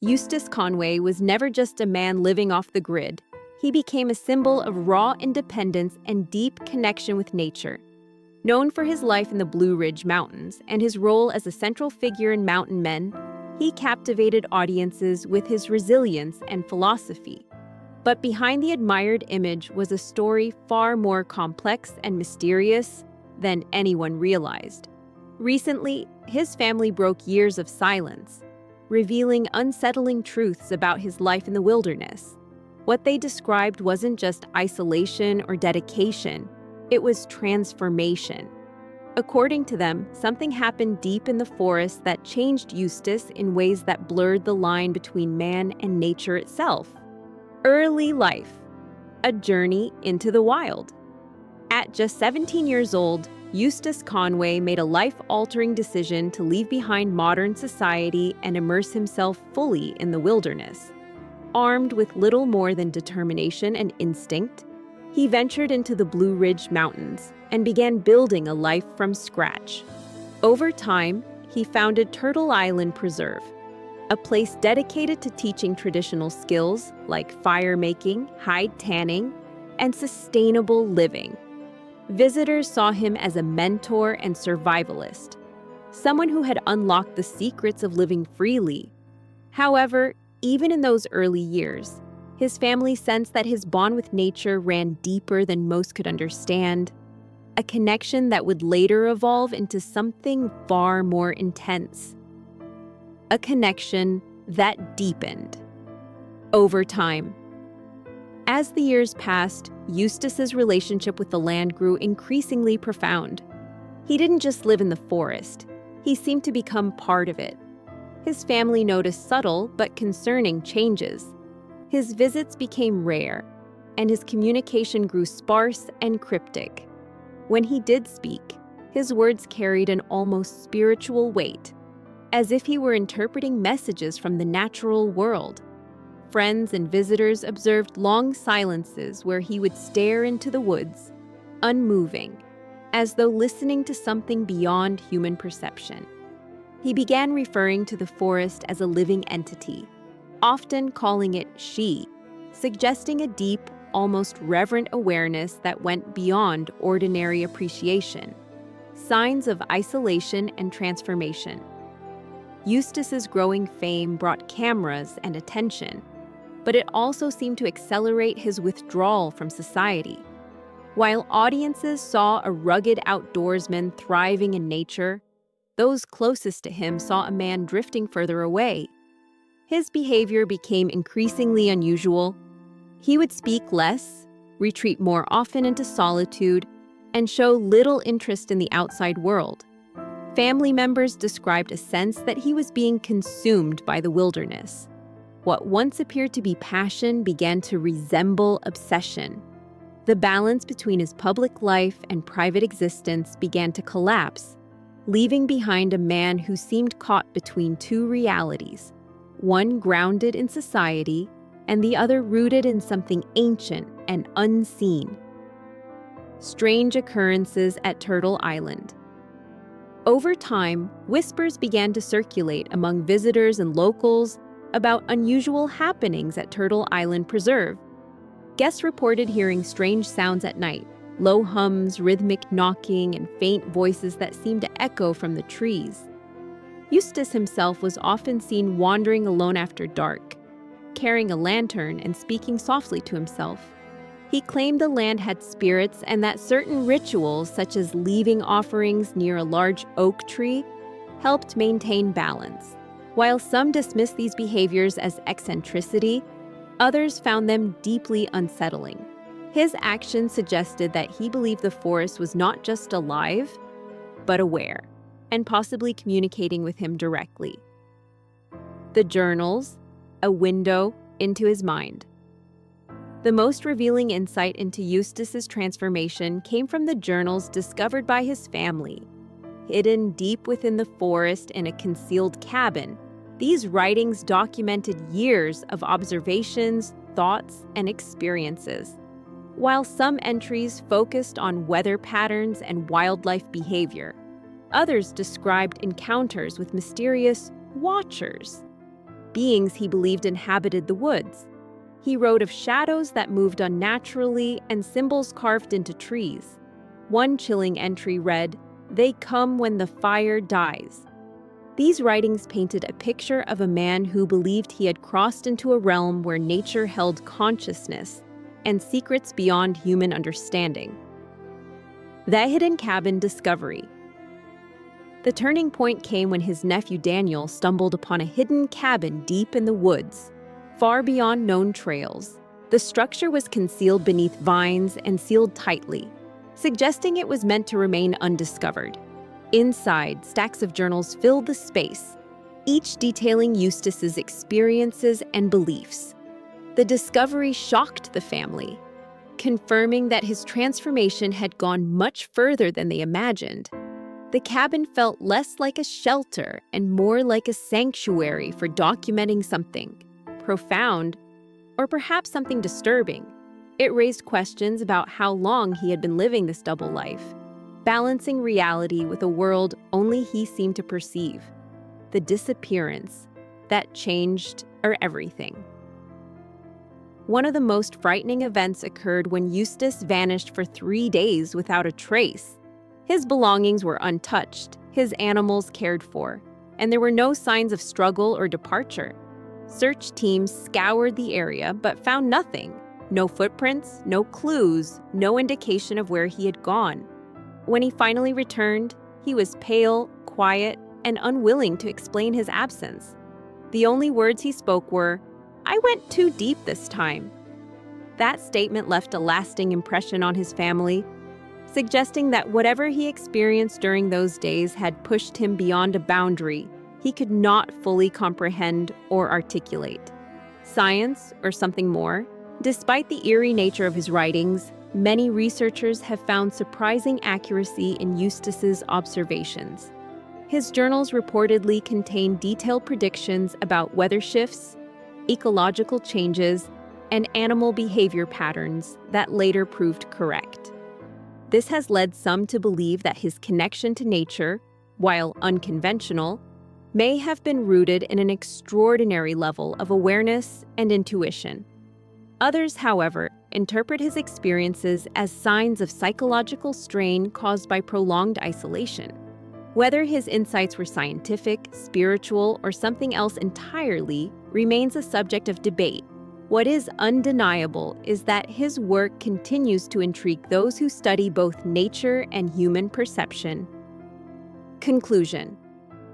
Eustace Conway was never just a man living off the grid. He became a symbol of raw independence and deep connection with nature. Known for his life in the Blue Ridge Mountains and his role as a central figure in Mountain Men, he captivated audiences with his resilience and philosophy. But behind the admired image was a story far more complex and mysterious than anyone realized. Recently, his family broke years of silence, revealing unsettling truths about his life in the wilderness. What they described wasn't just isolation or dedication, it was transformation. According to them, something happened deep in the forest that changed Eustace in ways that blurred the line between man and nature itself. Early life, a journey into the wild. At just 17 years old, Eustace Conway made a life-altering decision to leave behind modern society and immerse himself fully in the wilderness. Armed with little more than determination and instinct, he ventured into the Blue Ridge Mountains and began building a life from scratch. Over time, he founded Turtle Island Preserve, a place dedicated to teaching traditional skills like fire making, hide tanning, and sustainable living. Visitors saw him as a mentor and survivalist, someone who had unlocked the secrets of living freely. However, even in those early years, his family sensed that his bond with nature ran deeper than most could understand, a connection that would later evolve into something far more intense. A connection that deepened over time. As the years passed, Eustace's relationship with the land grew increasingly profound. He didn't just live in the forest, he seemed to become part of it. His family noticed subtle but concerning changes. His visits became rare, and his communication grew sparse and cryptic. When he did speak, his words carried an almost spiritual weight, as if he were interpreting messages from the natural world. Friends and visitors observed long silences where he would stare into the woods, unmoving, as though listening to something beyond human perception. He began referring to the forest as a living entity, often calling it she, suggesting a deep, almost reverent awareness that went beyond ordinary appreciation. Signs of isolation and transformation. Eustace's growing fame brought cameras and attention, but it also seemed to accelerate his withdrawal from society. While audiences saw a rugged outdoorsman thriving in nature, those closest to him saw a man drifting further away. His behavior became increasingly unusual. He would speak less, retreat more often into solitude, and show little interest in the outside world. Family members described a sense that he was being consumed by the wilderness. What once appeared to be passion began to resemble obsession. The balance between his public life and private existence began to collapse, leaving behind a man who seemed caught between two realities, one grounded in society and the other rooted in something ancient and unseen. Strange occurrences at Turtle Island. Over time, whispers began to circulate among visitors and locals about unusual happenings at Turtle Island Preserve. Guests reported hearing strange sounds at night, low hums, rhythmic knocking, and faint voices that seemed to echo from the trees. Eustace himself was often seen wandering alone after dark, carrying a lantern and speaking softly to himself. He claimed the land had spirits and that certain rituals, such as leaving offerings near a large oak tree, helped maintain balance. While some dismissed these behaviors as eccentricity, others found them deeply unsettling. His actions suggested that he believed the forest was not just alive, but aware, and possibly communicating with him directly. The journals, a window into his mind. The most revealing insight into Eustace's transformation came from the journals discovered by his family. Hidden deep within the forest in a concealed cabin, these writings documented years of observations, thoughts, and experiences. While some entries focused on weather patterns and wildlife behavior, others described encounters with mysterious watchers. beings he believed inhabited the woods. He wrote of shadows that moved unnaturally and symbols carved into trees. One chilling entry read, "They come when the fire dies." These writings painted a picture of a man who believed he had crossed into a realm where nature held consciousness and secrets beyond human understanding. The Hidden Cabin Discovery. The turning point came when his nephew Daniel stumbled upon a hidden cabin deep in the woods, far beyond known trails. The structure was concealed beneath vines and sealed tightly, suggesting it was meant to remain undiscovered. Inside, stacks of journals filled the space, each detailing Eustace's experiences and beliefs. The discovery shocked the family, confirming that his transformation had gone much further than they imagined. The cabin felt less like a shelter and more like a sanctuary for documenting something profound, or perhaps something disturbing. It raised questions about how long he had been living this double life, balancing reality with a world only he seemed to perceive. The disappearance that changed everything. One of the most frightening events occurred when Eustace vanished for 3 days without a trace. His belongings were untouched, his animals cared for, and there were no signs of struggle or departure. Search teams scoured the area but found nothing. No footprints, no clues, no indication of where he had gone. When he finally returned, he was pale, quiet, and unwilling to explain his absence. The only words he spoke were, "I went too deep this time." That statement left a lasting impression on his family, suggesting that whatever he experienced during those days had pushed him beyond a boundary he could not fully comprehend or articulate. Science, or something more? Despite the eerie nature of his writings, many researchers have found surprising accuracy in Eustace's observations. His journals reportedly contain detailed predictions about weather shifts, ecological changes, and animal behavior patterns that later proved correct. This has led some to believe that his connection to nature, while unconventional, may have been rooted in an extraordinary level of awareness and intuition. Others, however, interpret his experiences as signs of psychological strain caused by prolonged isolation. Whether his insights were scientific, spiritual, or something else entirely remains a subject of debate. What is undeniable is that his work continues to intrigue those who study both nature and human perception. Conclusion: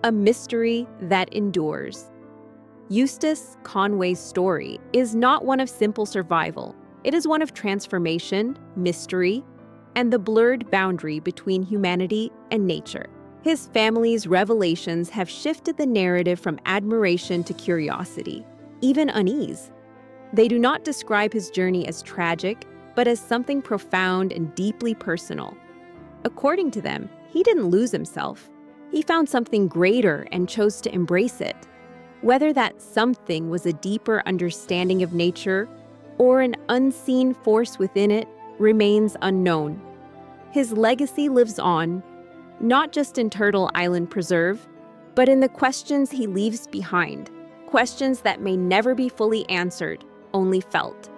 a mystery that endures. Eustace Conway's story is not one of simple survival. It is one of transformation, mystery, and the blurred boundary between humanity and nature. His family's revelations have shifted the narrative from admiration to curiosity, even unease. They do not describe his journey as tragic, but as something profound and deeply personal. According to them, he didn't lose himself. He found something greater and chose to embrace it. Whether that something was a deeper understanding of nature or an unseen force within it remains unknown. His legacy lives on, not just in Turtle Island Preserve, but in the questions he leaves behind, questions that may never be fully answered, only felt.